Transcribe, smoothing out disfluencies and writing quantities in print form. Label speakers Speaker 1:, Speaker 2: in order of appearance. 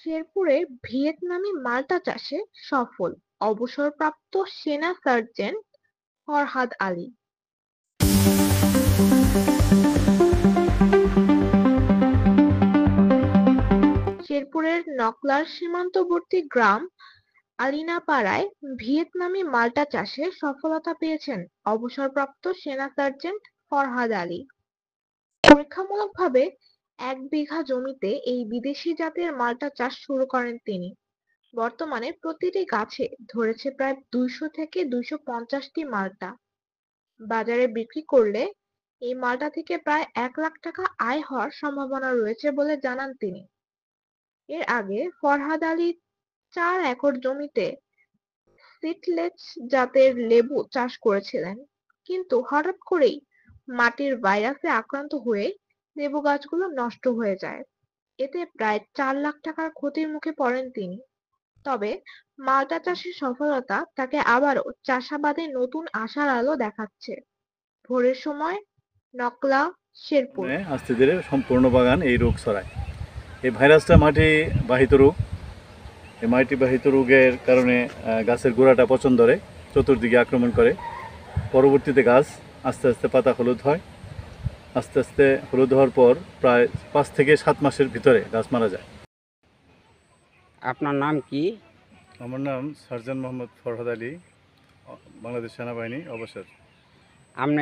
Speaker 1: শেরপুরে ভিয়েতনামি মাল্টা চাষে সফল অবসরপ্রাপ্ত সেনা সার্জেন্ট ফরহাদ আলী। শেরপুরের নকলার সীমান্তবর্তী গ্রাম আলিনাপাড়ায় ভিয়েতনামি মাল্টা চাষে সফলতা পেয়েছেন অবসরপ্রাপ্ত সেনা সার্জেন্ট ফরহাদ আলী। পরীক্ষামূলকভাবে ১ বিঘা জমিতে এই বিদেশি জাতের মাল্টা চাষ শুরু করেন তিনি। বর্তমানে প্রতিটি গাছে ধরেছে প্রায় ২০০ থেকে ২৫০টি মাল্টা। বাজারে বিক্রি করলে এই মাল্টা থেকে প্রায় ১ লাখ টাকা আয় হওয়ার সম্ভাবনা রয়েছে বলে জানান তিনি। এর আগে ফরহাদ আলী ৪ একর জমিতে সিডলেস জাতের লেবু চাষ করেছিলেন, কিন্তু হঠাৎ করেই মাটির ভাইরাসে আক্রান্ত হয়ে লেবু গাছগুলো নষ্ট হয়ে যায়। এতে প্রায় ৪ লাখ টাকার ক্ষতির মুখে পড়েন তিনি। তবে মাল্টা চাষের সফলতা তাকে আবারও চাষাবাদে নতুন আশার আলো দেখাচ্ছে। ভোরের সময় নকলা, শেরপুর।
Speaker 2: আস্তে ধীরে সম্পূর্ণ বাগান এই রোগ ছড়ায়। এই ভাইরাসটা মাটি বাহিত রোগ। এই মাটি বাহিত রোগের কারণে গাছের গোড়াটা পচন ধরে, চতুর্দিকে আক্রমণ করে। পরবর্তীতে গাছ আস্তে আস্তে পাতা হলুদ হয়। আস্তে আস্তে হলুদ হওয়ার পর প্রায় ৫ থেকে ৭ মাসের ভিতরে গাছ মারা যায়।
Speaker 3: আপনার নাম কি?
Speaker 2: আমার নাম সার্জেন্ট মোহাম্মদ ফরহাদ আলী, বাংলাদেশ সেনাবাহিনী অবসর।
Speaker 3: আপনি